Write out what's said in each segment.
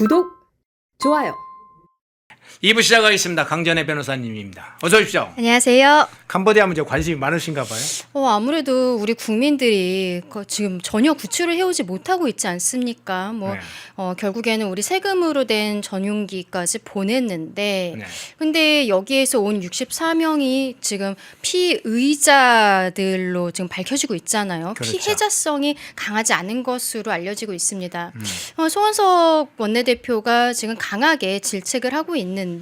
구독, 좋아요. 2부 시작하겠습니다. 강전혜 변호사님입니다. 어서 오십시오. 안녕하세요. 캄보디아 문제 관심이 많으신가 봐요. 아무래도 우리 국민들이 지금 전혀 구출을 해오지 못하고 있지 않습니까? 네. 결국에는 우리 세금으로 된 전용기까지 보냈는데, 네. 근데 여기에서 온 64명이 지금 피의자들로 지금 밝혀지고 있잖아요. 그렇죠. 피해자성이 강하지 않은 것으로 알려지고 있습니다. 송원석 원내대표가 지금 강하게 질책을 하고 있는데,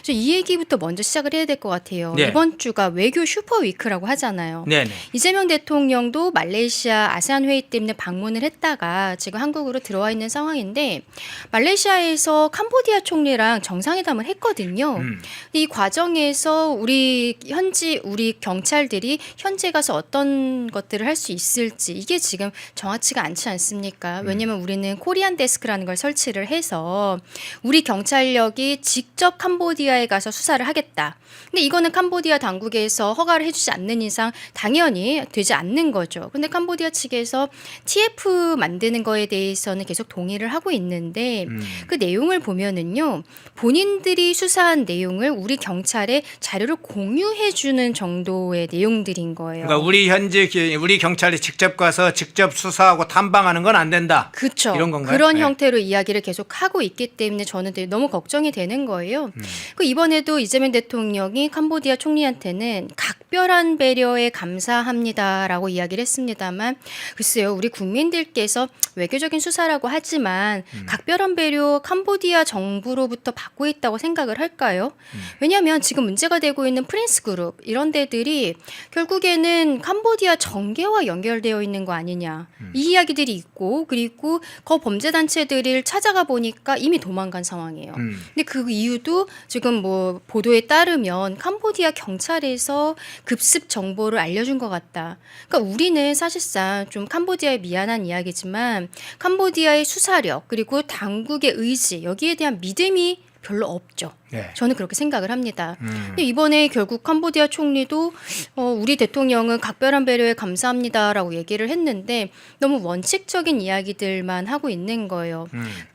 이 얘기부터 먼저 시작을 해야 될 것 같아요. 네. 이번 주가 외교 슈퍼위크라고 하잖아요. 네네. 이재명 대통령도 말레이시아 아세안 회의 때문에 방문을 했다가 지금 한국으로 들어와 있는 상황인데, 말레이시아에서 캄보디아 총리랑 정상회담을 했거든요. 근데 이 과정에서 우리 경찰들이 현재 가서 어떤 것들을 할 수 있을지 이게 지금 정확치가 않지 않습니까? 왜냐하면 우리는 코리안 데스크라는 걸 설치를 해서 우리 경찰력이 직접 캄보디아에 가서 수사를 하겠다. 근데 이거는 캄보디아 당국에서 허가를 해주지 않는 이상 당연히 되지 않는 거죠. 근데 캄보디아 측에서 TF 만드는 거에 대해서는 계속 동의를 하고 있는데 그 내용을 보면은요, 본인들이 수사한 내용을 우리 경찰에 자료를 공유해주는 정도의 내용들인 거예요. 그러니까 우리 경찰이 직접 가서 직접 수사하고 탐방하는 건 안 된다. 그렇죠. 이런 건가요? 그런 네. 형태로 이야기를 계속 하고 있기 때문에 저는 너무 걱정이 되는 거예요. 그 이번에도 이재명 대통령이 캄보디아 총리한테는 각별한 배려에 감사합니다라고 이야기를 했습니다만, 글쎄요, 우리 국민들께서 외교적인 수사라고 하지만 각별한 배려 캄보디아 정부로부터 받고 있다고 생각을 할까요? 왜냐하면 지금 문제가 되고 있는 프린스 그룹 이런 데들이 결국에는 캄보디아 정계와 연결되어 있는 거 아니냐, 이 이야기들이 있고, 그리고 그 범죄 단체들을 찾아가 보니까 이미 도망간 상황이에요. 근데 그 이유도 지금 뭐 보도에 따르면 캄보디아 경찰에서 급습 정보를 알려준 것 같다. 그러니까 우리는 사실상 좀 캄보디아에 미안한 이야기지만 캄보디아의 수사력 그리고 당국의 의지, 여기에 대한 믿음이 별로 없죠. 네. 저는 그렇게 생각을 합니다. 근데 이번에 결국 캄보디아 총리도 우리 대통령은 각별한 배려에 감사합니다라고 얘기를 했는데 너무 원칙적인 이야기들만 하고 있는 거예요.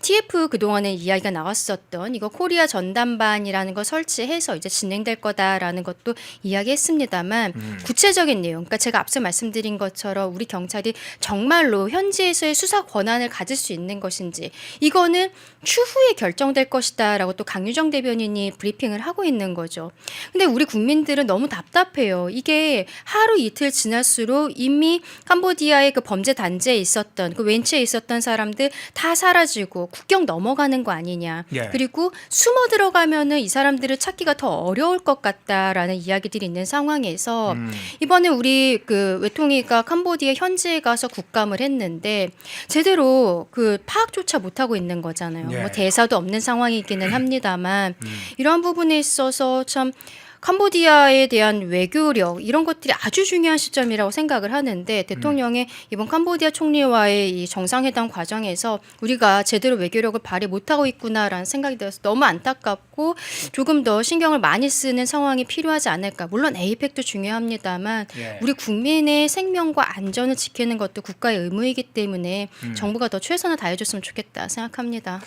TF 그동안에 이야기가 나왔었던 이거 코리아 전담반이라는 거 설치해서 이제 진행될 거다라는 것도 이야기했습니다만 구체적인 내용, 그러니까 제가 앞서 말씀드린 것처럼 우리 경찰이 정말로 현지에서의 수사 권한을 가질 수 있는 것인지, 이거는 추후에 결정될 것이다라고 또 강유정 대변인이 브리핑을 하고 있는 거죠. 근데 우리 국민들은 너무 답답해요. 이게 하루 이틀 지날수록 이미 캄보디아의 그 범죄 단지에 있었던, 그 웬치에 있었던 사람들 다 사라지고 국경 넘어가는 거 아니냐. 예. 그리고 숨어 들어가면은 이 사람들을 찾기가 더 어려울 것 같다라는 이야기들이 있는 상황에서 이번에 우리 그 외통위가 캄보디아 현지에 가서 국감을 했는데 제대로 그 파악조차 못하고 있는 거잖아요. 예. 뭐 대사도 없는 상황이기는 합니다만 이러한 부분에 있어서 참 캄보디아에 대한 외교력 이런 것들이 아주 중요한 시점이라고 생각을 하는데, 대통령의 이번 캄보디아 총리와의 이 정상회담 과정에서 우리가 제대로 외교력을 발휘 못하고 있구나라는 생각이 들어서 너무 안타깝고 조금 더 신경을 많이 쓰는 상황이 필요하지 않을까. 물론 에이펙도 중요합니다만 예. 우리 국민의 생명과 안전을 지키는 것도 국가의 의무이기 때문에 정부가 더 최선을 다해줬으면 좋겠다 생각합니다.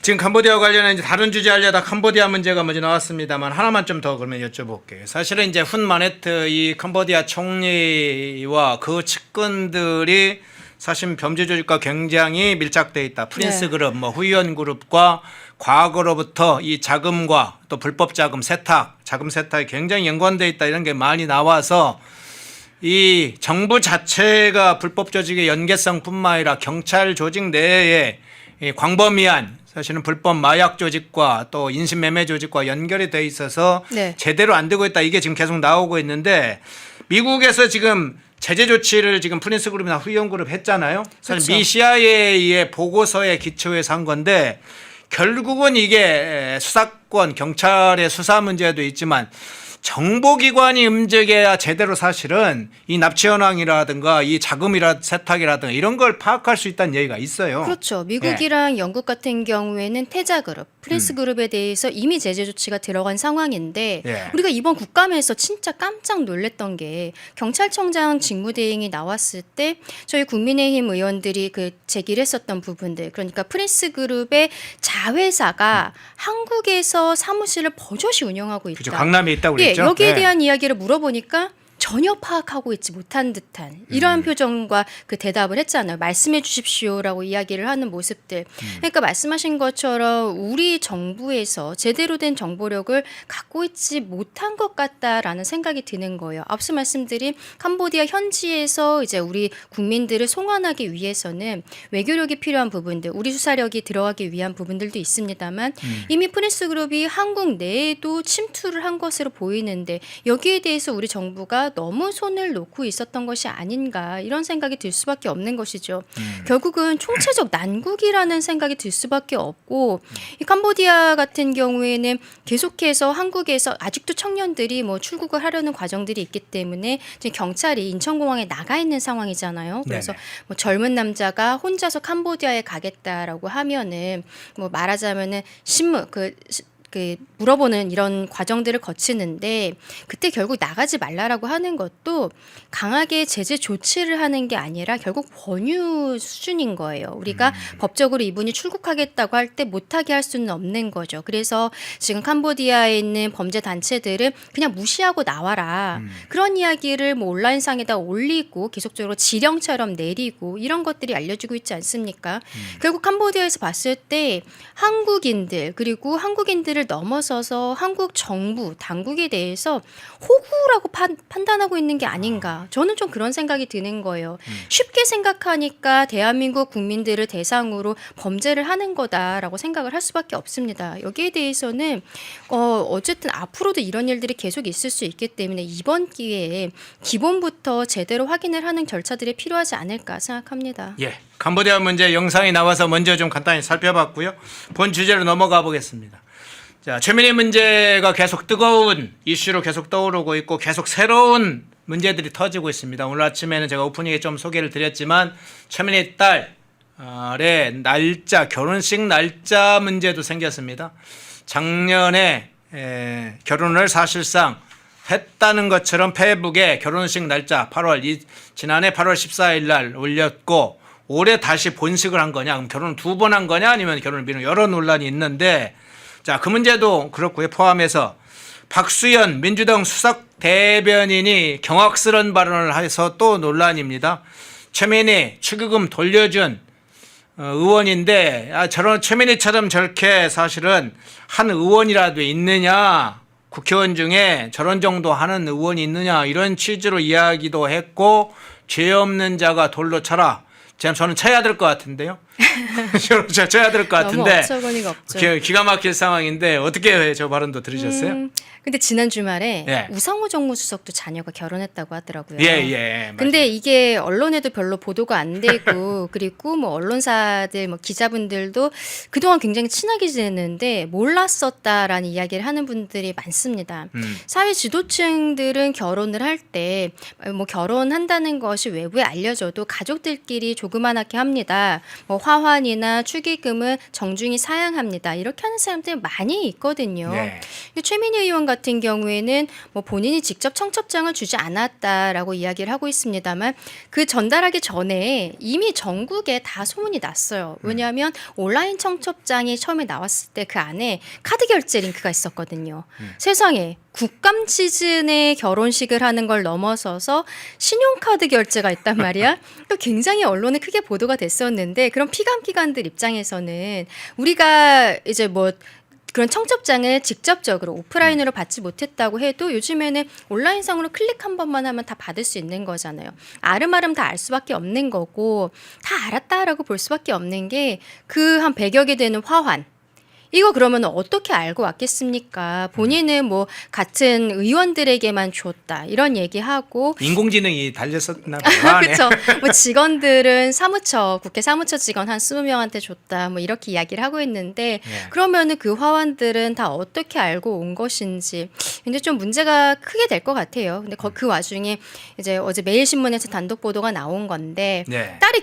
지금 캄보디아 관련해 이제 다른 주제 하려다 캄보디아 문제가 먼저 나왔습니다만 하나만 좀 더 그러면 여쭤볼게요. 사실은 이제 훈 마네트 이 캄보디아 총리와 그 측근들이 사실 범죄 조직과 굉장히 밀착돼 있다. 프린스 네. 그룹, 뭐 후이언 그룹과 과거로부터 이 자금과 또 불법 자금 세탁, 자금 세탁이 굉장히 연관돼 있다, 이런 게 많이 나와서 이 정부 자체가 불법 조직의 연계성뿐만 아니라 경찰 조직 내에 이 광범위한 사실은 불법 마약 조직과 또 인신매매 조직과 연결이 돼 있어서 네. 제대로 안 되고 있다, 이게 지금 계속 나오고 있는데, 미국에서 지금 제재 조치를 지금 프린스 그룹이나 후이온 그룹 했잖아요. 사실 그렇죠. 미 CIA의 보고서에 기초해서 한 건데, 결국은 이게 수사권, 경찰의 수사 문제도 있지만 정보기관이 움직여야 제대로 사실은 이 납치 현황이라든가 이 세탁이라든가 이런 걸 파악할 수 있다는 얘기가 있어요. 그렇죠. 미국이랑 영국 같은 경우에는 태자그룹, 프레스그룹에 대해서 이미 제재 조치가 들어간 상황인데 예. 우리가 이번 국감에서 진짜 깜짝 놀랐던 게 경찰청장 직무대행이 나왔을 때 저희 국민의힘 의원들이 그 제기를 했었던 부분들, 그러니까 프레스그룹의 자회사가 한국에서 사무실을 버젓이 운영하고 있다. 그죠. 강남에 있다고 예, 그랬죠. 여기에 네. 대한 이야기를 물어보니까 전혀 파악하고 있지 못한 듯한 이러한 표정과 그 대답을 했잖아요. 말씀해 주십시오라고 이야기를 하는 모습들. 그러니까 말씀하신 것처럼 우리 정부에서 제대로 된 정보력을 갖고 있지 못한 것 같다라는 생각이 드는 거예요. 앞서 말씀드린 캄보디아 현지에서 이제 우리 국민들을 송환하기 위해서는 외교력이 필요한 부분들, 우리 수사력이 들어가기 위한 부분들도 있습니다만 이미 프레스그룹이 한국 내에도 침투를 한 것으로 보이는데 여기에 대해서 우리 정부가 너무 손을 놓고 있었던 것이 아닌가 이런 생각이 들 수밖에 없는 것이죠. 결국은 총체적 난국이라는 생각이 들 수밖에 없고 이 캄보디아 같은 경우에는 계속해서 한국에서 아직도 청년들이 뭐 출국을 하려는 과정들이 있기 때문에 지금 경찰이 인천공항에 나가 있는 상황이잖아요. 그래서 네네. 뭐 젊은 남자가 혼자서 캄보디아에 가겠다라고 하면은 뭐 말하자면은 신문 그 물어보는 이런 과정들을 거치는데 그때 결국 나가지 말라라고 하는 것도 강하게 제재 조치를 하는 게 아니라 결국 권유 수준인 거예요. 우리가 법적으로 이분이 출국하겠다고 할 때 못하게 할 수는 없는 거죠. 그래서 지금 캄보디아에 있는 범죄 단체들은 그냥 무시하고 나와라. 그런 이야기를 뭐 온라인상에다 올리고 계속적으로 지령처럼 내리고 이런 것들이 알려지고 있지 않습니까? 결국 캄보디아에서 봤을 때 한국인들 그리고 한국인들을 넘어서서 한국 정부, 당국에 대해서 호구라고 판단하고 있는 게 아닌가. 저는 좀 그런 생각이 드는 거예요. 쉽게 생각하니까 대한민국 국민들을 대상으로 범죄를 하는 거다라고 생각을 할 수밖에 없습니다. 여기에 대해서는 어쨌든 앞으로도 이런 일들이 계속 있을 수 있기 때문에 이번 기회에 기본부터 제대로 확인을 하는 절차들이 필요하지 않을까 생각합니다. 예. 캄보디아 문제 영상이 나와서 먼저 좀 간단히 살펴봤고요. 본 주제로 넘어가 보겠습니다. 자, 최민희 문제가 계속 뜨거운 이슈로 계속 떠오르고 있고 계속 새로운 문제들이 터지고 있습니다. 오늘 아침에는 제가 오프닝에 좀 소개를 드렸지만 최민희 딸의 날짜, 결혼식 날짜 문제도 생겼습니다. 작년에 결혼을 사실상 했다는 것처럼 페이북에 결혼식 날짜 지난해 8월 14일 날 올렸고 올해 다시 본식을 한 거냐, 그럼 결혼을 2번 한 거냐, 아니면 결혼을 미룬 여러 논란이 있는데 자, 그 문제도 그렇고요. 포함해서 박수현 민주당 수석 대변인이 경악스러운 발언을 해서 또 논란입니다. 최민희 축의금 돌려준 의원인데 저런 최민희처럼 저렇게 사실은 한 의원이라도 있느냐, 국회의원 중에 저런 정도 하는 의원이 있느냐, 이런 취지로 이야기도 했고 죄 없는 자가 돌로 쳐라. 저는 쳐야 될 것 같은데요. 쳐야 될 것 같은데. 너무 어처구니가 없죠. 기가 막힐 상황인데 어떻게 저 발언도 들으셨어요? 근데 지난 주말에 예. 우상호 정무수석도 자녀가 결혼했다고 하더라고요. 예. 근데 맞아요. 이게 언론에도 별로 보도가 안 되고 그리고 뭐 언론사들 뭐 기자분들도 그동안 굉장히 친하게 지냈는데 몰랐었다라는 이야기를 하는 분들이 많습니다. 사회 지도층들은 결혼을 할 때 뭐 결혼한다는 것이 외부에 알려져도 가족들끼리 조그만하게 합니다. 뭐 화환이나 축의금은 정중히 사양합니다. 이렇게 하는 사람들이 많이 있거든요. 네. 근데 최민희 의원 같은 경우에는 뭐 본인이 직접 청첩장을 주지 않았다라고 이야기를 하고 있습니다만 그 전달하기 전에 이미 전국에 다 소문이 났어요. 왜냐하면 온라인 청첩장이 처음에 나왔을 때 그 안에 카드 결제 링크가 있었거든요. 세상에 국감 시즌에 결혼식을 하는 걸 넘어서서 신용카드 결제가 있단 말이야. 또 굉장히 언론에 크게 보도가 됐었는데 그런 피감기관들 입장에서는 우리가 이제 뭐 그런 청첩장을 직접적으로 오프라인으로 받지 못했다고 해도 요즘에는 온라인상으로 클릭 한 번만 하면 다 받을 수 있는 거잖아요. 아름아름 다 알 수밖에 없는 거고 다 알았다라고 볼 수밖에 없는 게 그 한 100여 개 되는 화환. 이거 그러면 어떻게 알고 왔겠습니까? 본인은 뭐 같은 의원들에게만 줬다 이런 얘기하고 인공지능이 달렸었나 봐요. 그렇죠. 뭐 직원들은 사무처 국회 사무처 직원 한 20명한테 줬다 뭐 이렇게 이야기를 하고 있는데 네. 그러면은 그 화환들은 다 어떻게 알고 온 것인지 근데 좀 문제가 크게 될 것 같아요. 근데 그 와중에 이제 어제 매일신문에서 단독 보도가 나온 건데 네. 딸이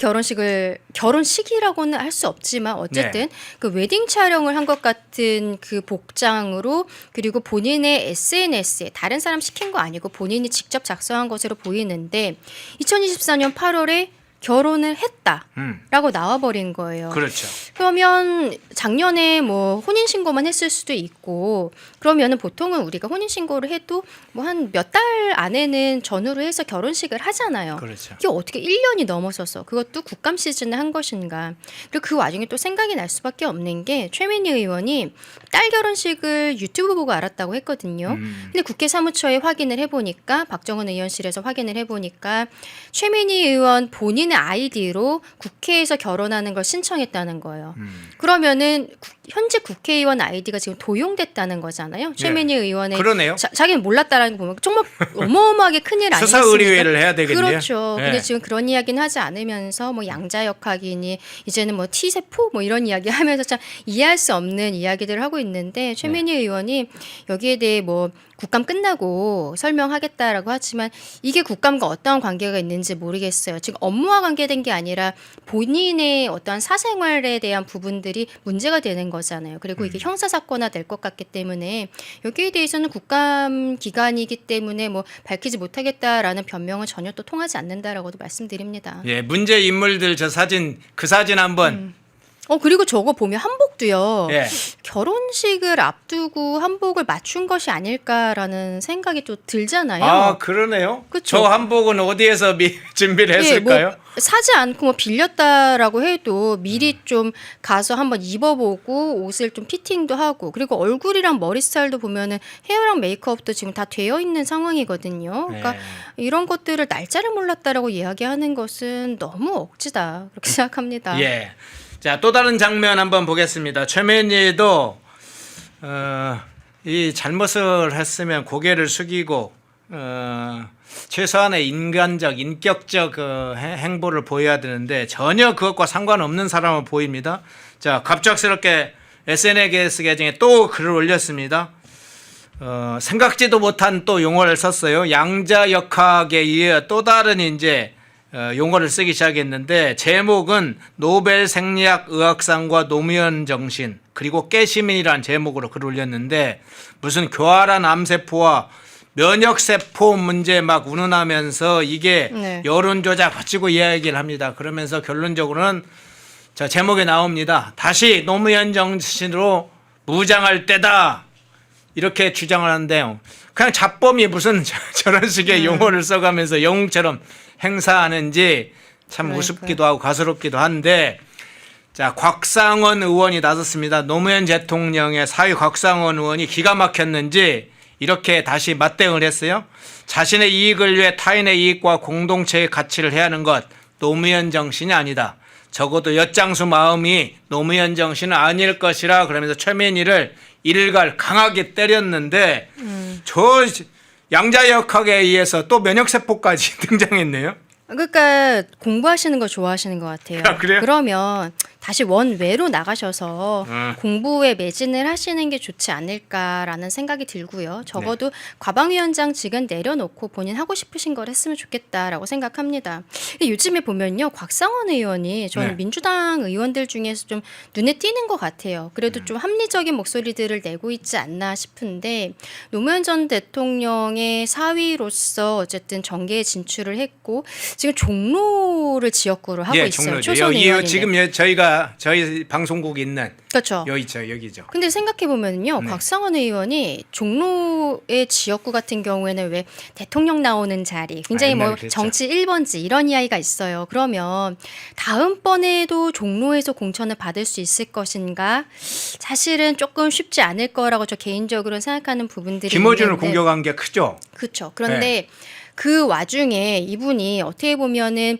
결혼식이라고는 할 수 없지만 어쨌든 네. 그 웨딩 촬영을 한 것 같은 그 복장으로 그리고 본인의 SNS에 다른 사람 시킨 거 아니고 본인이 직접 작성한 것으로 보이는데 2024년 8월에 결혼을 했다라고 나와버린 거예요. 그렇죠. 그러면 작년에 뭐 혼인 신고만 했을 수도 있고 그러면은 보통은 우리가 혼인 신고를 해도 뭐 한 몇 달 안에는 전후로 해서 결혼식을 하잖아요. 그렇죠. 이게 어떻게 1년이 넘어서서 그것도 국감 시즌에 한 것인가. 그리고 그 와중에 또 생각이 날 수밖에 없는 게 최민희 의원이 딸 결혼식을 유튜브 보고 알았다고 했거든요. 근데 국회 사무처에 확인을 해보니까 박정은 의원실에서 확인을 해보니까 최민희 의원 본인의 아이디로 국회에서 결혼하는 걸 신청했다는 거예요. 그러면은 현재 국회의원 아이디가 지금 도용됐다는 거잖아요. 최민희 의원의 그러네요. 자기는 몰랐다라는 거 보면 정말 어마어마하게 큰일 아니겠습니까? 수사 의뢰를 해야 되겠네요. 그렇죠. 네. 근데 지금 그런 이야기는 하지 않으면서 뭐 양자역학이니 이제는 뭐 T세포 뭐 이런 이야기 하면서 참 이해할 수 없는 이야기들을 하고 있는데 최민희 의원이 여기에 대해 뭐 국감 끝나고 설명하겠다라고 하지만 이게 국감과 어떠한 관계가 있는지 모르겠어요. 지금 업무와 관계된 게 아니라 본인의 어떠한 사생활에 대한 부분들이 문제가 되는 거잖아요. 그리고 이게 형사사건화 될 것 같기 때문에 여기에 대해서는 국감 기간이기 때문에 뭐 밝히지 못하겠다라는 변명은 전혀 또 통하지 않는다라고도 말씀드립니다. 예, 문제 인물들 저 사진 그 사진 한번 그리고 저거 보면 한복도요. 예. 결혼식을 앞두고 한복을 맞춘 것이 아닐까라는 생각이 또 들잖아요. 아, 그러네요. 그쵸. 저 한복은 어디에서 준비를 했을까요? 뭐 사지 않고 뭐 빌렸다라고 해도 미리 좀 가서 한번 입어보고 옷을 좀 피팅도 하고 그리고 얼굴이랑 머리 스타일도 보면은 헤어랑 메이크업도 지금 다 되어 있는 상황이거든요. 그러니까 네. 이런 것들을 날짜를 몰랐다라고 이야기하는 것은 너무 억지다 그렇게 생각합니다. 예. 자, 또 다른 장면 한번 보겠습니다. 최민희도 이 잘못을 했으면 고개를 숙이고 최소한의 인간적, 인격적 그 행보를 보여야 되는데 전혀 그것과 상관없는 사람을 보입니다. 자, 갑작스럽게 SNS 계정에 또 글을 올렸습니다. 생각지도 못한 또 용어를 썼어요. 양자역학에 이어 또 다른 이제 용어를 쓰기 시작했는데 제목은 노벨 생리학 의학상과 노무현 정신 그리고 깨시민이라는 제목으로 글을 올렸는데 무슨 교활한 암세포와 면역세포 문제 막 운운하면서 이게 네. 여론조작 거치고 이야기를 합니다. 그러면서 결론적으로는 자 제목에 나옵니다. 다시 노무현 정신으로 무장할 때다. 이렇게 주장을 하는데요. 그냥 잡범이 무슨 저런 식의 용어를 써가면서 영웅처럼 행사하는지 참 그러니까요. 우습기도 하고 가스럽기도 한데 자 곽상원 의원이 나섰습니다. 노무현 대통령의 사위 곽상원 의원이 기가 막혔는지 이렇게 다시 맞대응을 했어요. 자신의 이익을 위해 타인의 이익과 공동체의 가치를 해하는 것 노무현 정신이 아니다. 적어도 엿장수 마음이 노무현 정신은 아닐 것이라 그러면서 최민희를 일갈 강하게 때렸는데 저 양자역학에 의해서 또 면역세포까지 등장했네요. 그러니까 공부하시는 거 좋아하시는 것 같아요. 아, 그래요? 그러면 다시 원외로 나가셔서 공부에 매진을 하시는 게 좋지 않을까라는 생각이 들고요. 적어도 과방위원장직은 내려놓고 본인 하고 싶으신 걸 했으면 좋겠다라고 생각합니다. 근데 요즘에 보면요. 곽상원 의원이 저는 네. 민주당 의원들 중에서 좀 눈에 띄는 것 같아요. 그래도 좀 합리적인 목소리들을 내고 있지 않나 싶은데 노무현 전 대통령의 사위로서 어쨌든 정계에 진출을 했고 지금 종로를 지역구로 하고 있어요. 초선 의원인데. 지금 저희 방송국이 있는 그렇죠. 여기죠. 근데 생각해 보면요, 네. 곽상원 의원이 종로의 지역구 같은 경우에는 왜 대통령 나오는 자리, 굉장히 옛날에 뭐 그랬죠. 정치 1번지 이런 이야기가 있어요. 그러면 다음번에도 종로에서 공천을 받을 수 있을 것인가? 사실은 조금 쉽지 않을 거라고 저 개인적으로 생각하는 부분들이 김어준을 있는데. 공격한 게 크죠. 그렇죠. 그런데 네. 그 와중에 이분이 어떻게 보면은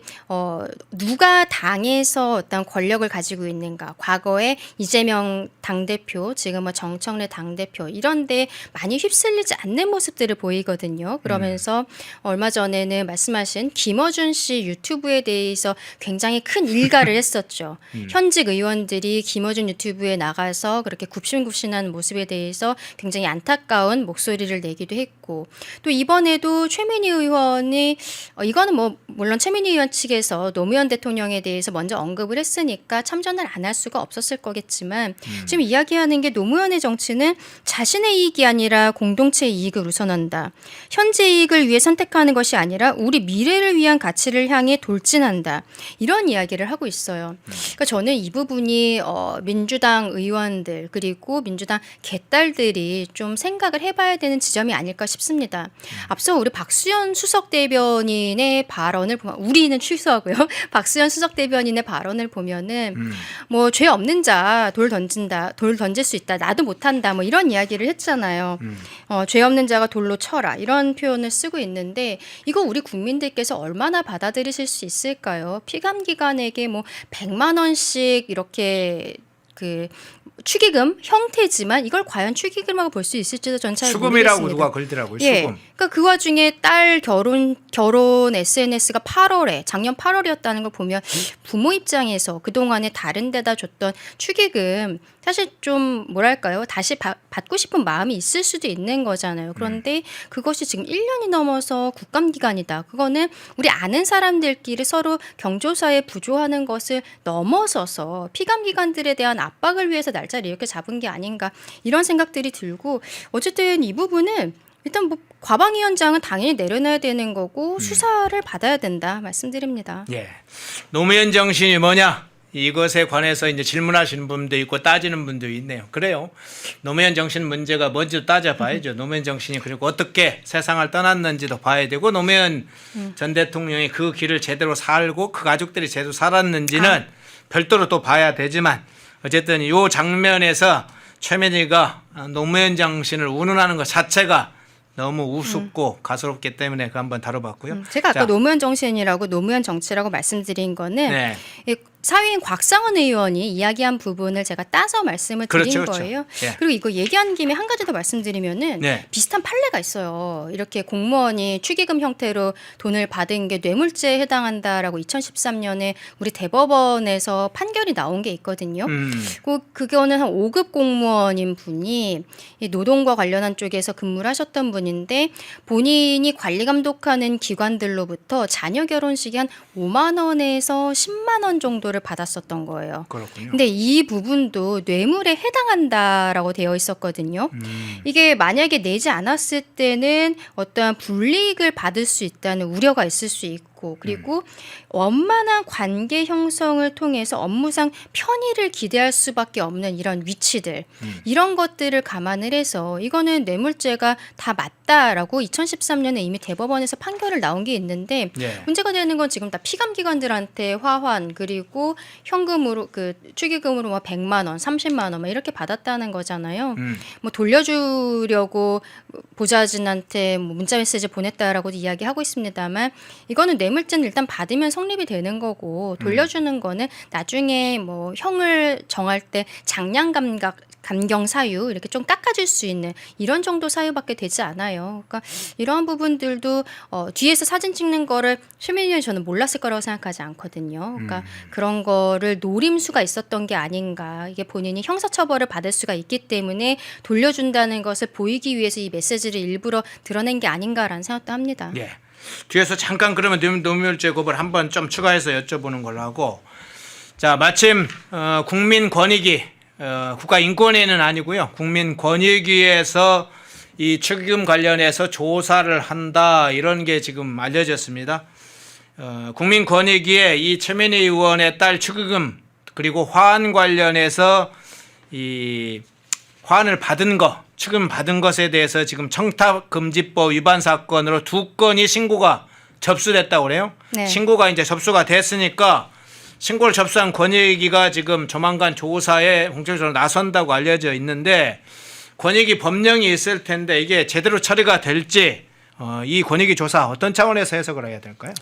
누가 당에서 어떤 권력을 가지고 있는가, 과거에 이재명 당대표, 지금 뭐 정청래 당대표 이런데 많이 휩쓸리지 않는 모습들을 보이거든요. 그러면서 얼마 전에는 말씀하신 김어준 씨 유튜브에 대해서 굉장히 큰 일가를 했었죠. 현직 의원들이 김어준 유튜브에 나가서 그렇게 굽신굽신한 모습에 대해서 굉장히 안타까운 목소리를 내기도 했고, 또 이번에도 최민희 의원이 이거는 뭐 물론 최민희 의원 측에서 노무현 대통령에 대해서 먼저 언급을 했으니까 참전을 안 할 수가 없었을 거겠지만 지금 이야기하는 게 노무현의 정치는 자신의 이익이 아니라 공동체의 이익을 우선한다. 현재 이익을 위해 선택하는 것이 아니라 우리 미래를 위한 가치를 향해 돌진한다. 이런 이야기를 하고 있어요. 그러니까 저는 이 부분이 민주당 의원들 그리고 민주당 개딸들이 좀 생각을 해봐야 되는 지점이 아닐까 싶습니다. 앞서 우리 박수현 수석 대변인의 발언을 보면, 우리는 취소하고요. 박수현 수석 대변인의 발언을 보면은 뭐 죄 없는 자 돌 던진다, 돌 던질 수 있다, 나도 못한다, 뭐 이런 이야기를 했잖아요. 죄 없는 자가 돌로 쳐라 이런 표현을 쓰고 있는데 이거 우리 국민들께서 얼마나 받아들이실 수 있을까요? 피감기관에게 뭐 100만 원씩 이렇게 그 축의금 형태지만 이걸 과연 축의금이라고 볼 수 있을지도 전 잘 모르겠습니다. 수금이라고 누가 걸더라고요. 예, 수금. 그러니까 그 와중에 딸 결혼 SNS가 8월에 작년 8월이었다는 걸 보면 부모 입장에서 그 동안에 다른 데다 줬던 축의금 사실 좀 뭐랄까요, 다시 받고 싶은 마음이 있을 수도 있는 거잖아요. 그런데 그것이 지금 1년이 넘어서 국감기간이다. 그거는 우리 아는 사람들끼리 서로 경조사에 부조하는 것을 넘어서서 피감기관들에 대한 압박을 위해서 날짜를 이렇게 잡은 게 아닌가 이런 생각들이 들고, 어쨌든 이 부분은 일단 뭐 과방위원장은 당연히 내려놔야 되는 거고 수사를 받아야 된다 말씀드립니다. 예. 노무현 정신이 뭐냐? 이것에 관해서 이제 질문하시는 분도 있고 따지는 분도 있네요. 그래요. 노무현 정신 문제가 뭔지 따져봐야죠. 노무현 정신이 그리고 어떻게 세상을 떠났는지도 봐야 되고, 노무현 전 대통령이 그 길을 제대로 살고 그 가족들이 제대로 살았는지는 별도로 또 봐야 되지만, 어쨌든 이 장면에서 최민희가 노무현 정신을 운운하는 것 자체가 너무 우습고 가소롭기 때문에 그 한번 다뤄봤고요. 제가 아까 자, 노무현 정신이라고 노무현 정치라고 말씀드린 거는 네. 이 사위인 곽상원 의원이 이야기한 부분을 제가 따서 말씀을 드린 그렇죠, 그렇죠. 거예요. 예. 그리고 이거 얘기한 김에 한 가지 더 말씀드리면은 네. 비슷한 판례가 있어요. 이렇게 공무원이 축의금 형태로 돈을 받은 게 뇌물죄에 해당한다라고 2013년에 우리 대법원에서 판결이 나온 게 있거든요. 그거는 한 5급 공무원인 분이 이 노동과 관련한 쪽에서 근무를 하셨던 분인데 본인이 관리 감독하는 기관들로부터 자녀 결혼식에 한 5만 원에서 10만 원 정도를 받았었던 거예요. 그렇군요. 근데 이 부분도 뇌물에 해당한다라고 되어 있었거든요. 이게 만약에 내지 않았을 때는 어떠한 불이익을 받을 수 있다는 우려가 있을 수 있고, 그리고 원만한 관계 형성을 통해서 업무상 편의를 기대할 수밖에 없는 이런 위치들, 이런 것들을 감안을 해서 이거는 뇌물죄가 다 맞다라고 2013년에 이미 대법원에서 판결을 나온 게 있는데, 예. 문제가 되는 건 지금 다 피감기관들한테 화환 그리고 현금으로 그 축의금으로 뭐 100만 원, 30만 원 막 이렇게 받았다는 거잖아요. 뭐 돌려주려고 보좌진한테 뭐 문자 메시지 보냈다라고도 이야기하고 있습니다만, 이거는 뇌물죄는 일단 받으면 성립이 되는 거고, 돌려주는 거는 나중에 뭐 형을 정할 때 장량 감경 사유 이렇게 좀 깎아줄 수 있는 이런 정도 사유밖에 되지 않아요. 그러니까 이러한 부분들도 뒤에서 사진 찍는 거를 최민희 의원이 저는 몰랐을 거라고 생각하지 않거든요. 그러니까 그런 거를 노림수가 있었던 게 아닌가. 이게 본인이 형사처벌을 받을 수가 있기 때문에 돌려준다는 것을 보이기 위해서 이 메시지를 일부러 드러낸 게 아닌가라는 생각도 합니다. 예. 뒤에서 잠깐 그러면 뇌물죄급을 한번 좀 추가해서 여쭤보는 걸로 하고, 자, 마침 국민권익위 국가인권위는 아니고요, 국민권익위에서 이 축의금 관련해서 조사를 한다 이런 게 지금 알려졌습니다. 국민권익위에 이 최민희 의원의 딸 축의금 그리고 화환 관련해서 이 화환을 받은 거, 축의금 받은 것에 대해서 지금 청탁금지법 위반 사건으로 2건이 신고가 접수됐다고 그래요. 네. 신고가 이제 접수가 됐으니까 신고를 접수한 권익위가 지금 조만간 조사에 본격적으로 나선다고 알려져 있는데, 권익위 법령이 있을 텐데 이게 제대로 처리가 될지 이 권익위 조사 어떤 차원에서 해석을 해야 될까요?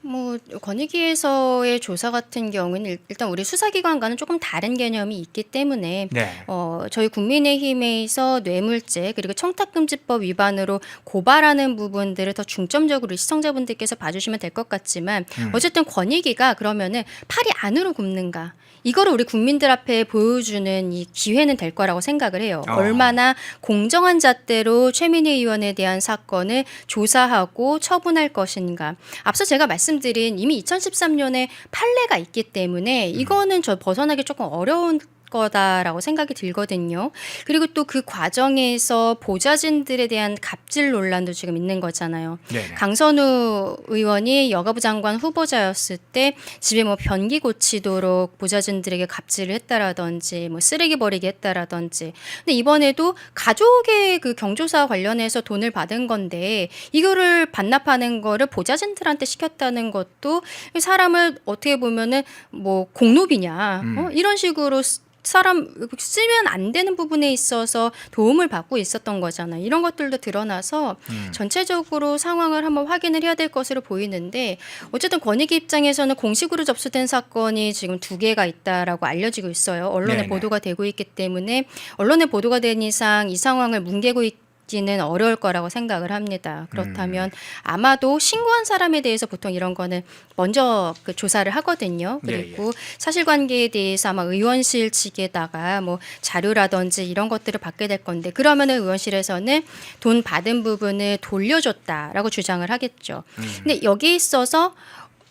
뭐 권익위에서의 조사 같은 경우는 일단 우리 수사기관과는 조금 다른 개념이 있기 때문에 네. 저희 국민의힘에서 뇌물죄 그리고 청탁금지법 위반으로 고발하는 부분들을 더 중점적으로 시청자분들께서 봐주시면 될 것 같지만 어쨌든 권익위가 그러면은 팔이 안으로 굽는가 이거를 우리 국민들 앞에 보여주는 이 기회는 될 거라고 생각을 해요. 얼마나 공정한 잣대로 최민희 의원에 대한 사건을 조사하고 처분할 것인가. 앞서 제가 말씀드린 이미 2013년에 판례가 있기 때문에 이거는 저 벗어나기 조금 어려운 거다라고 생각이 들거든요. 그리고 또 그 과정에서 보좌진들에 대한 갑질 논란도 지금 있는 거잖아요. 네네. 강선우 의원이 여가부 장관 후보자였을 때 집에 뭐 변기 고치도록 보좌진들에게 갑질을 했다라든지 뭐 쓰레기 버리게 했다라든지. 근데 이번에도 가족의 그 경조사 관련해서 돈을 받은 건데 이거를 반납하는 거를 보좌진들한테 시켰다는 것도 사람을 어떻게 보면은 뭐 공노비냐 이런 식으로 사람 쓰면 안 되는 부분에 있어서 도움을 받고 있었던 거잖아요. 이런 것들도 드러나서 전체적으로 상황을 한번 확인을 해야 될 것으로 보이는데 어쨌든 권익위 입장에서는 공식으로 접수된 사건이 지금 2개가 있다라고 알려지고 있어요. 언론에 네네. 보도가 되고 있기 때문에 언론에 보도가 된 이상 이 상황을 뭉개고 있기는 어려울 거라고 생각을 합니다. 그렇다면 아마도 신고한 사람에 대해서 보통 이런 거는 먼저 그 조사를 하거든요. 그리고 사실관계에 대해서 아마 의원실 측에다가 뭐 자료라든지 이런 것들을 받게 될 건데 그러면은 의원실에서는 돈 받은 부분을 돌려줬다라고 주장을 하겠죠. 근데 여기에 있어서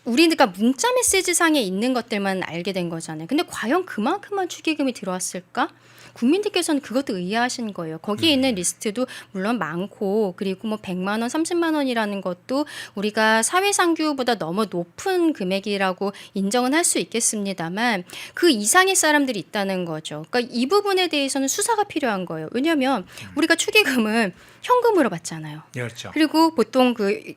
우리가 문자 메시지상에 있는 것들만 알게 된 거잖아요. 근데 과연 그만큼만 축의금이 들어왔을까? 국민들께서는 그것도 의아하신 거예요. 거기에 있는 리스트도 물론 많고 그리고 뭐 100만 원, 30만 원이라는 것도 우리가 사회상규보다 너무 높은 금액이라고 인정은 할 수 있겠습니다만 그 이상의 사람들이 있다는 거죠. 그러니까 이 부분에 대해서는 수사가 필요한 거예요. 왜냐하면 우리가 축의금은 현금으로 받잖아요. 그렇죠. 그리고 보통 그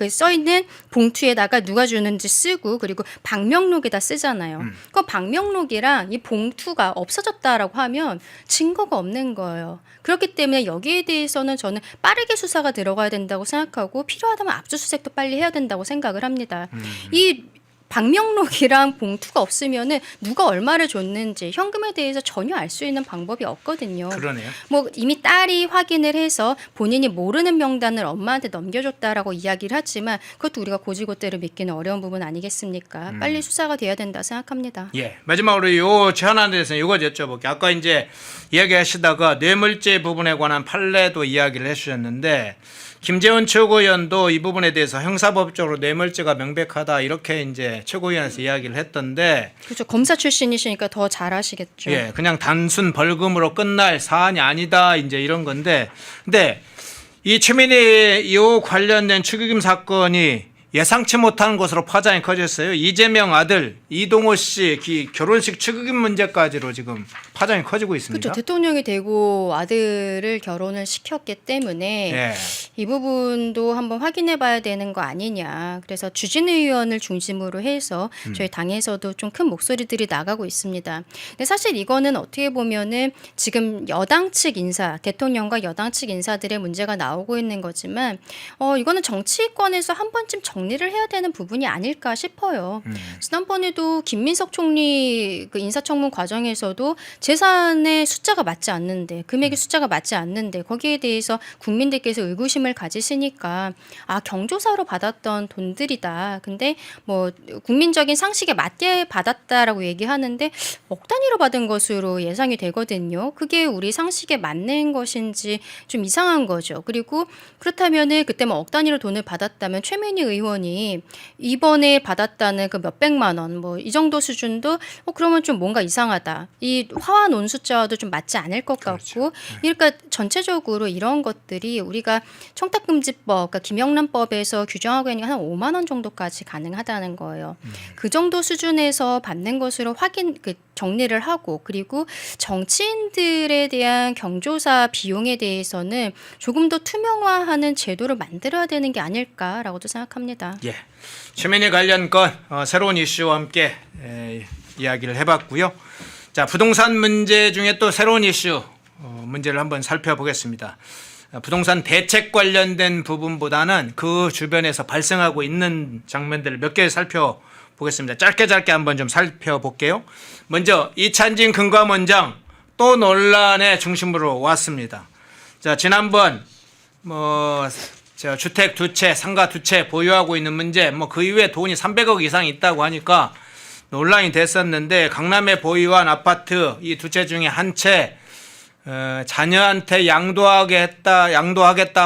써있는 봉투에다가 누가 주는지 쓰고 그리고 방명록에다 쓰잖아요. 그 방명록이랑 이 봉투가 없어졌다라고 하면 증거가 없는 거예요. 그렇기 때문에 여기에 대해서는 저는 빠르게 수사가 들어가야 된다고 생각하고 필요하다면 압수수색도 빨리 해야 된다고 생각을 합니다. 이 방명록이랑 봉투가 없으면은 누가 얼마를 줬는지 현금에 대해서 전혀 알 수 있는 방법이 없거든요. 그러네요. 뭐 이미 딸이 확인을 해서 본인이 모르는 명단을 엄마한테 넘겨줬다라고 이야기를 하지만 그것도 우리가 고지고대로 믿기는 어려운 부분 아니겠습니까? 빨리 수사가 돼야 된다 생각합니다. 예. 마지막으로 요 제안안에 대해서 이거 여쭤볼게요. 아까 이제 이야기하시다가 뇌물죄 부분에 관한 판례도 이야기를 해주셨는데 김재원 최고위원도 이 부분에 대해서 형사법적으로 뇌물죄가 명백하다 이렇게 이제 최고위원에서 이야기를 했던데 그렇죠. 검사 출신이시니까 더 잘 아시겠죠. 예, 그냥 단순 벌금으로 끝날 사안이 아니다 이제 이런 건데 근데 이 최민희 이 관련된 축의금 사건이 예상치 못한 것으로 파장이 커졌어요. 이재명 아들 이동호 씨 결혼식 축의금 문제까지로 지금 파장이 커지고 있습니다. 그렇죠. 대통령이 되고 아들을 결혼을 시켰기 때문에 예. 이 부분도 한번 확인해 봐야 되는 거 아니냐. 그래서 주진우 의원을 중심으로 해서 저희 당에서도 좀 큰 목소리들이 나가고 있습니다. 근데 사실 이거는 어떻게 보면은 지금 여당 측 인사, 대통령과 여당 측 인사들의 문제가 나오고 있는 거지만 이거는 정치권에서 한 번쯤 정리를 해야 되는 부분이 아닐까 싶어요. 지난번에도 김민석 총리 그 인사청문 과정에서도 재산의 숫자가 맞지 않는데 금액의 숫자가 맞지 않는데 거기에 대해서 국민들께서 의구심을 가지시니까 경조사로 받았던 돈들이다. 근데 뭐 국민적인 상식에 맞게 받았다라고 얘기하는데 억 단위로 받은 것으로 예상이 되거든요. 그게 우리 상식에 맞는 것인지 좀 이상한 거죠. 그리고 그렇다면은 그때 뭐 억 단위로 돈을 받았다면 최민희 의원이 이번에 받았다는 그 몇백만 원 뭐 이 정도 수준도 그러면 좀 뭔가 이상하다. 이 화환 온 숫자와도 좀 맞지 않을 것 같고 그러니까 전체적으로 이런 것들이 우리가 청탁금지법 그러니까 김영란법에서 규정하고 있는 한 5만 원 정도까지 가능하다는 거예요. 그 정도 수준에서 받는 것으로 정리를 하고 그리고 정치인들에 대한 경조사 비용에 대해서는 조금 더 투명화하는 제도를 만들어야 되는 게 아닐까라고도 생각합니다. 예. 최민희 관련 건 새로운 이슈와 함께 이야기를 해봤고요. 자, 부동산 문제 중에 또 새로운 이슈 문제를 한번 살펴보겠습니다. 부동산 대책 관련된 부분보다는 그 주변에서 발생하고 있는 장면들을 몇 개 살펴보겠습니다. 짧게 한번 좀 살펴볼게요. 먼저 이찬진 금감원장 또 논란의 중심으로 왔습니다. 자, 지난번 주택 두 채, 상가 두 채 보유하고 있는 문제, 그 이후에 돈이 300억 이상 있다고 하니까 논란이 됐었는데, 강남에 보유한 아파트 이 두 채 중에 한 채 자녀한테 양도하겠다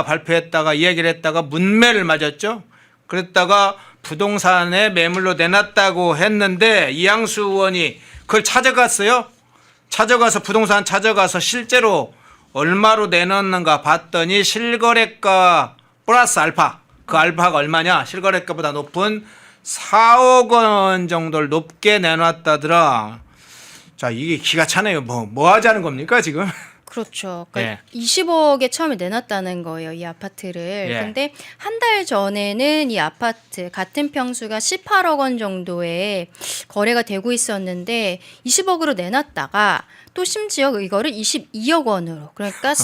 발표했다가 이야기를 했다가 문매를 맞았죠. 그랬다가 부동산에 매물로 내놨다고 했는데 이양수 의원이 그걸 찾아갔어요. 찾아가서 부동산 찾아가서 실제로 얼마로 내놨는가 봤더니 실거래가 플러스 알파, 그 알파가 얼마냐, 실거래가보다 높은 4억 원 정도를 높게 내놨다더라. 자, 이게 기가 차네요. 뭐 하자는 겁니까 지금? 그렇죠. 그러니까 20억에 처음에 내놨다는 거예요, 이 아파트를. 근데 한 달 전에는 이 아파트 같은 평수가 18억 원 정도에 거래가 되고 있었는데 20억으로 내놨다가 또 심지어 이거를 22억 원으로, 그러니까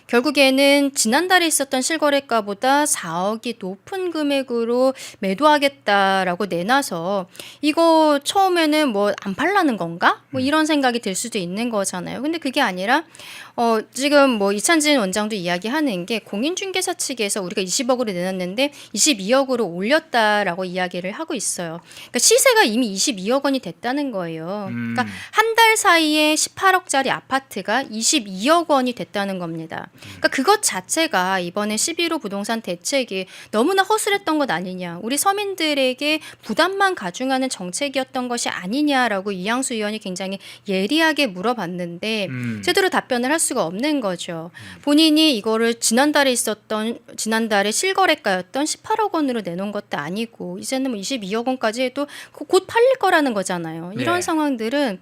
결국에는 지난달에 있었던 실거래가보다 4억이 높은 금액으로 매도하겠다라고 내놔서 이거 처음에는 안 팔라는 건가? 이런 생각이 들 수도 있는 거잖아요. 근데 그게 아니라 지금 이찬진 원장도 이야기하는 게 공인중개사 측에서 우리가 20억으로 내놨는데 22억으로 올렸다라고 이야기를 하고 있어요. 그러니까 시세가 이미 22억 원이 됐다는 거예요. 그러니까 한 달 사이에 18억짜리 아파트가 22억 원이 됐다는 겁니다. 그러니까 그것 자체가 이번에 11호 부동산 대책이 너무나 허술했던 것 아니냐. 우리 서민들에게 부담만 가중하는 정책이었던 것이 아니냐라고 이양수 의원이 굉장히 예리하게 물어봤는데 제대로 답변을 할 수가 없는 거죠. 본인이 이거를 지난달에 실거래가였던 18억 원으로 내놓은 것도 아니고 이제는 22억 원까지 해도 곧 팔릴 거라는 거잖아요. 이런 상황들은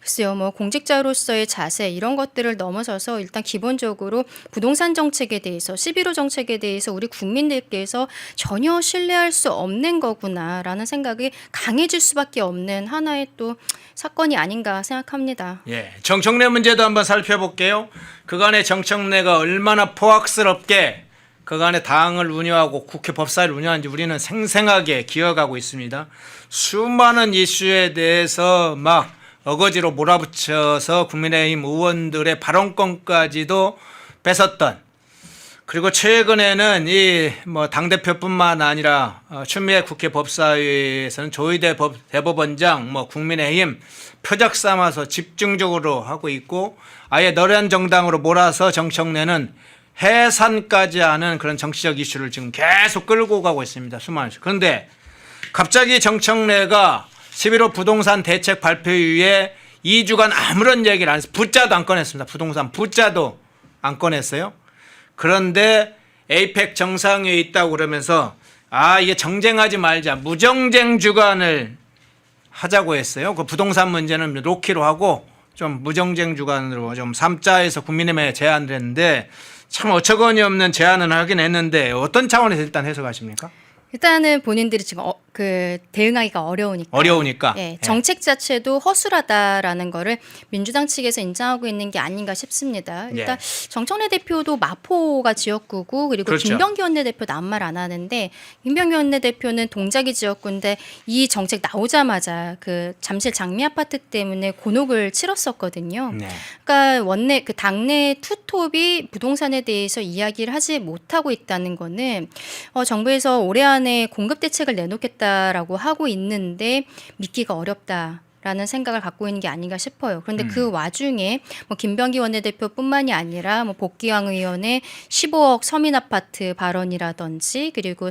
글쎄요, 공직자로서의 자세 이런 것들을 넘어서서 일단 기본적으로 부동산 정책에 대해서 11호 정책에 대해서 우리 국민들께서 전혀 신뢰할 수 없는 거구나라는 생각이 강해질 수밖에 없는 하나의 또 사건이 아닌가 생각합니다. 정청래 문제도 한번 살펴볼게요. 그간의 정청래가 얼마나 포악스럽게 그간의 당을 운영하고 국회 법사위를 운영하는지 우리는 생생하게 기억하고 있습니다. 수많은 이슈에 대해서 어거지로 몰아붙여서 국민의힘 의원들의 발언권까지도 뺏었던, 그리고 최근에는 당대표뿐만 아니라 추미애 국회 법사위에서는 조희대 대법원장 국민의힘 표적 삼아서 집중적으로 하고 있고, 아예 너련 정당으로 몰아서 정청래는 해산까지 하는 그런 정치적 이슈를 지금 계속 끌고 가고 있습니다. 수많은 이슈. 그런데 갑자기 정청래가 11호 부동산 대책 발표 이후에 2주간 아무런 얘기를 안 했어요. 부자도 안 꺼냈습니다. 부동산 부자도 안 꺼냈어요. 그런데 에이펙 정상회의 있다고 그러면서 이게 정쟁하지 말자, 무정쟁 주간을 하자고 했어요. 그 부동산 문제는 놓기로 하고 좀 무정쟁 주간으로 좀 삼자에서 국민의힘에 제안을 했는데, 참 어처구니 없는 제안을 하긴 했는데 어떤 차원에서 일단 해석하십니까? 일단은 본인들이 지금 대응하기가 어려우니까. 정책 자체도 허술하다라는 거를 민주당 측에서 인정하고 있는 게 아닌가 싶습니다. 일단 정청래 대표도 마포가 지역구고, 그리고 그렇죠. 김병기 원내대표도 아무 말 안 하는데, 김병기 원내대표는 동작이 지역구인데 이 정책 나오자마자 그 잠실 장미 아파트 때문에 곤혹을 치렀었거든요. 그러니까 당내 투톱이 부동산에 대해서 이야기를 하지 못하고 있다는 거는 정부에서 올해 안에 공급 대책을 내놓겠다라고 하고 있는데 믿기가 어렵다라는 생각을 갖고 있는 게 아닌가 싶어요. 그런데 그 와중에 김병기 원내대표뿐만이 아니라 복귀왕 의원의 15억 서민 아파트 발언이라든지, 그리고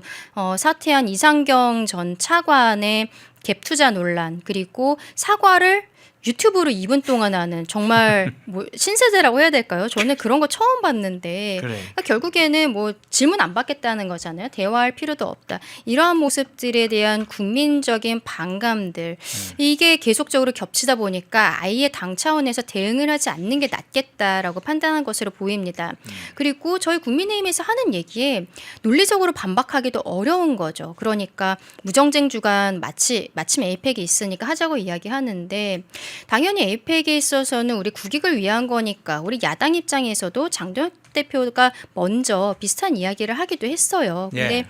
사퇴한 이상경 전 차관의 갭 투자 논란, 그리고 사과를 유튜브로 2분 동안 하는 정말 신세대라고 해야 될까요? 저는 그런 거 처음 봤는데 그러니까 결국에는 질문 안 받겠다는 거잖아요. 대화할 필요도 없다. 이러한 모습들에 대한 국민적인 반감들, 이게 계속적으로 겹치다 보니까 아예 당 차원에서 대응을 하지 않는 게 낫겠다라고 판단한 것으로 보입니다. 그리고 저희 국민의힘에서 하는 얘기에 논리적으로 반박하기도 어려운 거죠. 그러니까 무정쟁 주간 마침 에이펙이 있으니까 하자고 이야기하는데, 당연히 에이펙에 있어서는 우리 국익을 위한 거니까 우리 야당 입장에서도 장동혁 대표가 먼저 비슷한 이야기를 하기도 했어요. 근데 예.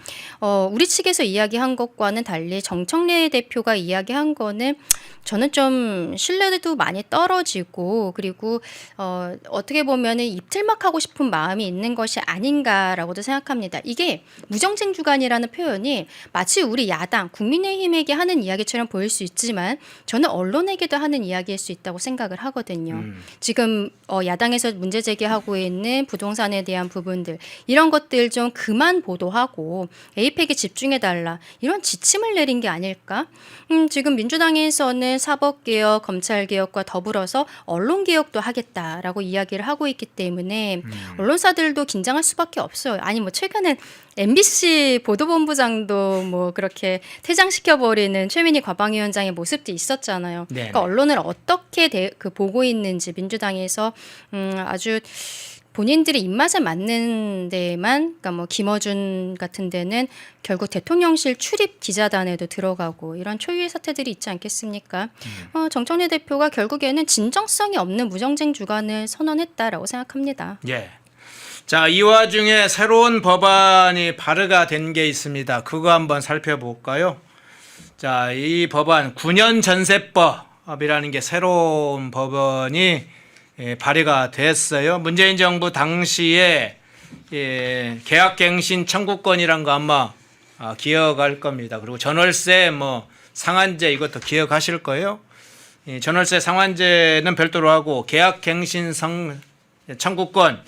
우리 측에서 이야기한 것과는 달리 정청래 대표가 이야기한 거는 저는 좀 신뢰도 많이 떨어지고 그리고 어떻게 보면은 입틀막하고 싶은 마음이 있는 것이 아닌가라고도 생각합니다. 이게 무정쟁 주간이라는 표현이 마치 우리 야당 국민의힘에게 하는 이야기처럼 보일 수 있지만 저는 언론에게도 하는 이야기일 수 있다고 생각을 하거든요. 지금 야당에서 문제 제기하고 있는 부동산에 대한 부분들 이런 것들 좀 그만 보도하고 에이펙에 집중해달라 이런 지침을 내린 게 아닐까? 지금 민주당에서는 사법개혁, 검찰개혁과 더불어서 언론개혁도 하겠다라고 이야기를 하고 있기 때문에 언론사들도 긴장할 수밖에 없어요. 아니 뭐 최근에 MBC 보도본부장도 뭐 그렇게 퇴장시켜버리는 최민희 과방위원장의 모습도 있었잖아요. 네네. 그러니까 언론을 어떻게 보고 있는지 민주당에서 아주 본인들의 입맛에 맞는 데만, 그러니까 뭐 김어준 같은 데는 결국 대통령실 출입 기자단에도 들어가고 이런 초유의 사태들이 있지 않겠습니까? 정청래 대표가 결국에는 진정성이 없는 무정쟁 주간을 선언했다라고 생각합니다. 예. 자, 이 와중에 새로운 법안이 발의가 된 게 있습니다. 그거 한번 살펴볼까요? 자, 이 법안 9년 전세법이라는 게 새로운 법안이 발의가 됐어요. 문재인 정부 당시에 계약갱신 청구권이란 거 아마 기억할 겁니다. 그리고 전월세 뭐 상한제 이것도 기억하실 거예요. 전월세 상한제는 별도로 하고 계약갱신 청구권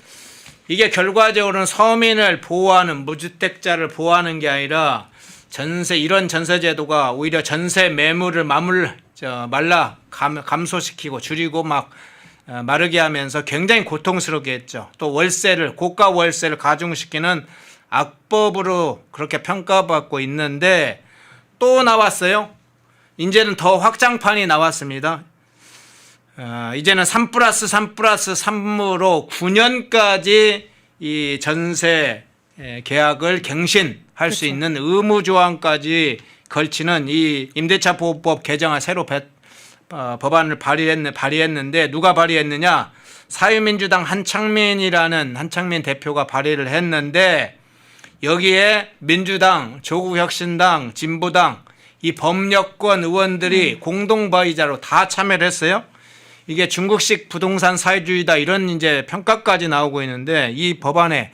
이게 결과적으로는 서민을 보호하는 무주택자를 보호하는 게 아니라 이런 전세 제도가 오히려 전세 매물을 감소시키고 줄이고 막 마르게 하면서 굉장히 고통스럽게 했죠. 또 고가 월세를 가중시키는 악법으로 그렇게 평가받고 있는데 또 나왔어요. 이제는 더 확장판이 나왔습니다. 이제는 3+3+3으로 9년까지 이 전세 계약을 갱신할 수 있는 의무 조항까지 걸치는 이 임대차 보호법 개정안 새로 법안을 발의했는데 누가 발의했느냐? 사회민주당 한창민 대표가 발의를 했는데 여기에 민주당, 조국혁신당, 진보당 이 법여권 의원들이 공동 발의자로 다 참여를 했어요. 이게 중국식 부동산 사회주의다 이런 이제 평가까지 나오고 있는데 이 법안에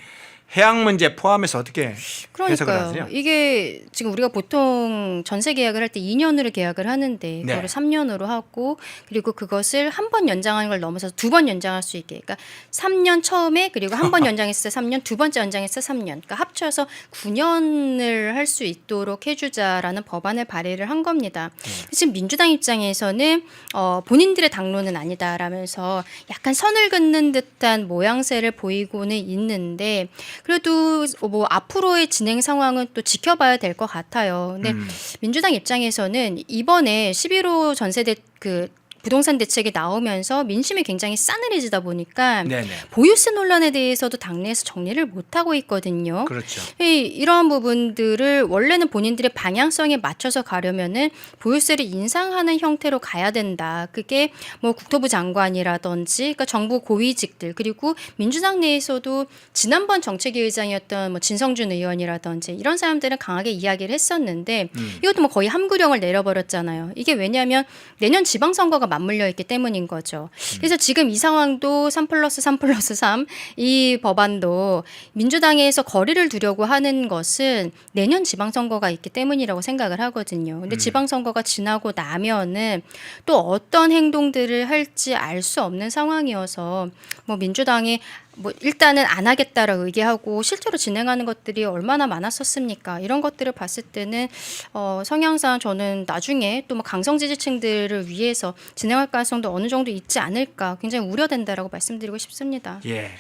해양 문제 포함해서 어떻게 해석을 하세요? 그러니까요. 이게 지금 우리가 보통 전세 계약을 할 때 2년으로 계약을 하는데 그걸 3년으로 하고 그리고 그것을 한 번 연장하는 걸 넘어서서 2번 연장할 수 있게. 그러니까 3년 처음에 그리고 한 번 연장했을 때 3년, 두 번째 연장했을 때 3년. 그러니까 합쳐서 9년을 할 수 있도록 해주자라는 법안을 발의를 한 겁니다. 지금 민주당 입장에서는 본인들의 당론은 아니다라면서 약간 선을 긋는 듯한 모양새를 보이고는 있는데 그래도 뭐 앞으로의 진행 상황은 또 지켜봐야 될 것 같아요. 근데 민주당 입장에서는 이번에 11호 전세대 부동산 대책이 나오면서 민심이 굉장히 싸늘해지다 보니까 네네. 보유세 논란에 대해서도 당내에서 정리를 못하고 있거든요. 그렇죠. 이러한 부분들을 원래는 본인들의 방향성에 맞춰서 가려면은 보유세를 인상하는 형태로 가야 된다. 그게 뭐 국토부 장관이라든지 그러니까 정부 고위직들 그리고 민주당 내에서도 지난번 정책위 의장이었던 뭐 진성준 의원이라든지 이런 사람들은 강하게 이야기를 했었는데 이것도 뭐 거의 함구령을 내려버렸잖아요. 이게 왜냐하면 내년 지방선거가 맞물려 있기 때문인 거죠. 그래서 지금 이 상황도 3+3+3 이 법안도 민주당에서 거리를 두려고 하는 것은 내년 지방선거가 있기 때문이라고 생각을 하거든요. 근데 지방선거가 지나고 나면은 또 어떤 행동들을 할지 알 수 없는 상황이어서 뭐 민주당이 뭐 일단은 안 하겠다라고 얘기하고 실제로 진행하는 것들이 얼마나 많았었습니까? 이런 것들을 봤을 때는 성향상 저는 나중에 또 뭐 강성 지지층들을 위해서 진행할 가능성도 어느 정도 있지 않을까 굉장히 우려된다라고 말씀드리고 싶습니다. 예.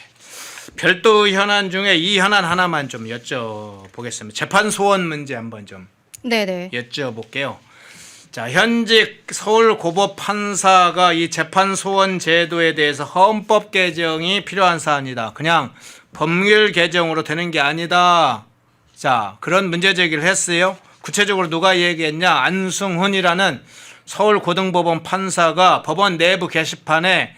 별도 현안 중에 이 현안 하나만 좀 여쭤보겠습니다. 재판 소원 문제 한번 좀 네네. 여쭤볼게요. 자, 현직 서울 고법 판사가 이 재판 소원 제도에 대해서 헌법 개정이 필요한 사안이다. 그냥 법률 개정으로 되는 게 아니다. 자, 그런 문제 제기를 했어요. 구체적으로 누가 얘기했냐? 안승훈이라는 서울고등법원 판사가 법원 내부 게시판에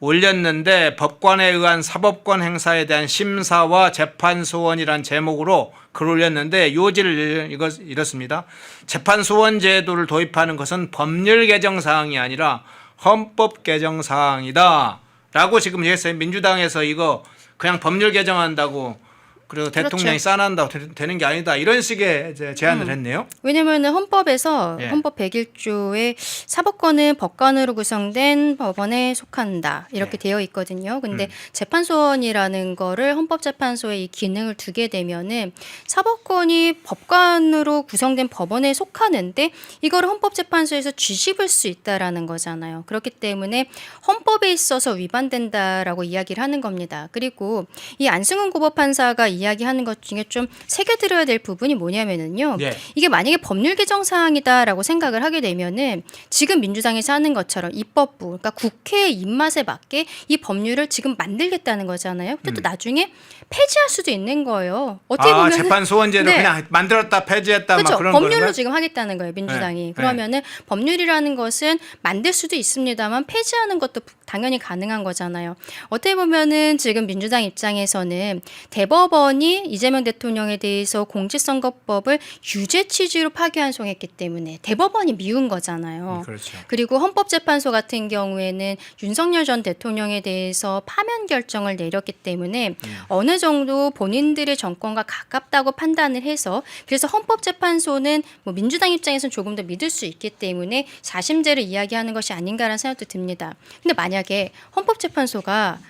올렸는데 법관에 의한 사법권 행사에 대한 심사와 재판 소원이란 제목으로 글 올렸는데 요지를 이렇습니다. 재판 소원 제도를 도입하는 것은 법률 개정 사항이 아니라 헌법 개정 사항이다 라고 지금 얘기했어요. 민주당에서 이거 그냥 법률 개정한다고 그리고 대통령이 그렇죠. 싸난다고 되는 게 아니다 이런 식의 이제 제안을 했네요. 왜냐하면 헌법에서 예. 헌법 101조에 사법권은 법관으로 구성된 법원에 속한다 이렇게 되어 있거든요. 근데 재판소원이라는 거를 헌법재판소에 이 기능을 두게 되면은 사법권이 법관으로 구성된 법원에 속하는데 이거를 헌법재판소에서 뒤집을 수 있다라는 거잖아요. 그렇기 때문에 헌법에 있어서 위반된다라고 이야기를 하는 겁니다. 그리고 이 안승훈 고법판사가 이야기하는 것 중에 좀 새겨들어야 될 부분이 뭐냐면은요. 예. 이게 만약에 법률 개정 사항이다라고 생각을 하게 되면은 지금 민주당에서 하는 것처럼 입법부, 그러니까 국회의 입맛에 맞게 이 법률을 지금 만들겠다는 거잖아요. 근데 또 나중에 폐지할 수도 있는 거예요. 어떻게 보면 재판 소원제도 네. 그냥 만들었다 폐지했다 그렇죠. 막 그런 법률로 거인가요? 지금 하겠다는 거예요, 민주당이. 네. 그러면은 법률이라는 것은 만들 수도 있습니다만 폐지하는 것도 당연히 가능한 거잖아요. 어떻게 보면은 지금 민주당 입장에서는 대법원이 이재명 대통령에 대해서 공직선거법을 유죄 취지로 파기환송했기 때문에 대법원이 미운 거잖아요. 그렇죠. 그리고 헌법재판소 같은 경우에는 윤석열 전 대통령에 대해서 파면 결정을 내렸기 때문에 어느 정도 본인들의 정권과 가깝다고 판단을 해서 그래서 헌법재판소는 뭐 민주당 입장에서는 조금 더 믿을 수 있기 때문에 사심제를 이야기하는 것이 아닌가라는 생각도 듭니다. 근데 만약에 헌법재판소가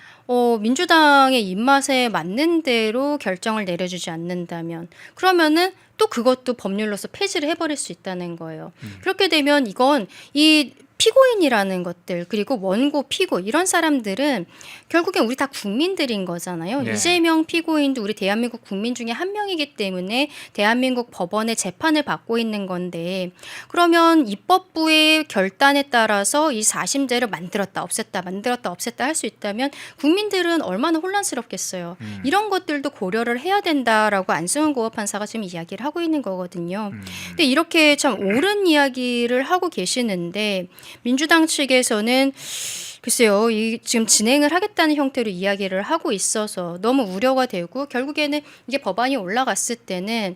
민주당의 입맛에 맞는 대로 결정을 내려주지 않는다면 그러면은 또 그것도 법률로서 폐지를 해버릴 수 있다는 거예요. 그렇게 되면 이건 이 피고인이라는 것들 그리고 원고 피고 이런 사람들은 결국엔 우리 다 국민들인 거잖아요. 네. 이재명 피고인도 우리 대한민국 국민 중에 한 명이기 때문에 대한민국 법원의 재판을 받고 있는 건데 그러면 입법부의 결단에 따라서 이 4심제를 만들었다 없앴다 할 수 있다면 국민들은 얼마나 혼란스럽겠어요. 이런 것들도 고려를 해야 된다라고 안승훈 고법판사가 지금 이야기를 하고 있는 거거든요. 근데 이렇게 참 옳은 이야기를 하고 계시는데 민주당 측에서는 글쎄요, 지금 진행을 하겠다는 형태로 이야기를 하고 있어서 너무 우려가 되고 결국에는 이게 법안이 올라갔을 때는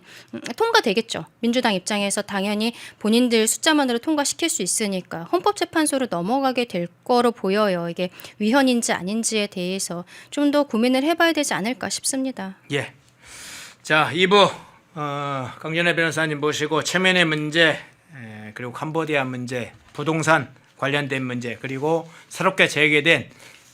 통과되겠죠. 민주당 입장에서 당연히 본인들 숫자만으로 통과시킬 수 있으니까 헌법재판소로 넘어가게 될 거로 보여요. 이게 위헌인지 아닌지에 대해서 좀 더 고민을 해봐야 되지 않을까 싶습니다. 예. 자, 2부 강전혜 변호사님 모시고 체면의 문제 그리고 캄보디아 문제, 부동산 관련된 문제 그리고 새롭게 제기된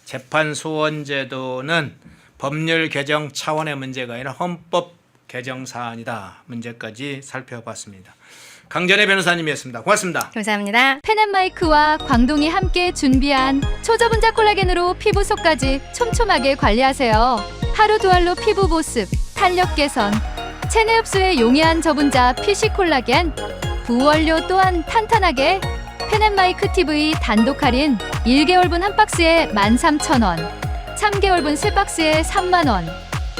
재판 소원 제도는 법률 개정 차원의 문제가 아니라 헌법 개정 사안이다 문제까지 살펴봤습니다. 강전혜 변호사님이었습니다. 고맙습니다. 감사합니다. 펜앤마이크와 광동이 함께 준비한 초저분자 콜라겐으로 피부 속까지 촘촘하게 관리하세요. 하루 두 알로 피부 보습, 탄력 개선, 체내 흡수에 용이한 저분자 PC 콜라겐, 부원료 또한 탄탄하게 펜앤마이크 TV 단독 할인 1개월분 한 박스에 13,000원, 3개월분 3박스에 30,000원.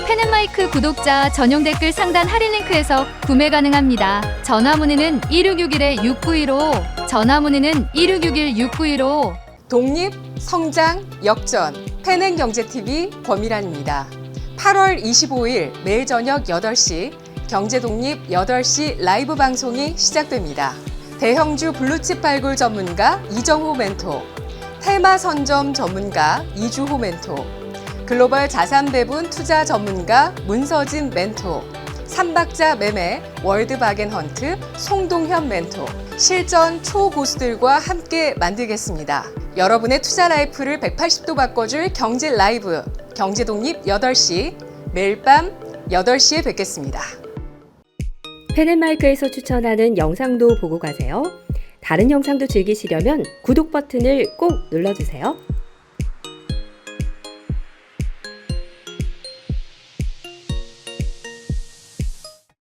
펜앤마이크 구독자 전용 댓글 상단 할인 링크에서 구매 가능합니다. 전화 문의는 1661-6915, 전화 문의는 1661-6915. 독립, 성장, 역전, 펜앤경제TV 권미란입니다. 8월 25일 매일 저녁 8시 경제독립 8시 라이브 방송이 시작됩니다. 대형주 블루칩 발굴 전문가 이정호 멘토, 테마 선점 전문가 이주호 멘토, 글로벌 자산 배분 투자 전문가 문서진 멘토, 삼박자 매매 월드바겐헌트 송동현 멘토, 실전 초고수들과 함께 만들겠습니다. 여러분의 투자 라이프를 180도 바꿔줄 경제 라이브, 경제독립 8시, 매일 밤 8시에 뵙겠습니다. 펜앤마이크에서 추천하는 영상도 보고 가세요. 다른 영상도 즐기시려면 구독 버튼을 꼭 눌러주세요.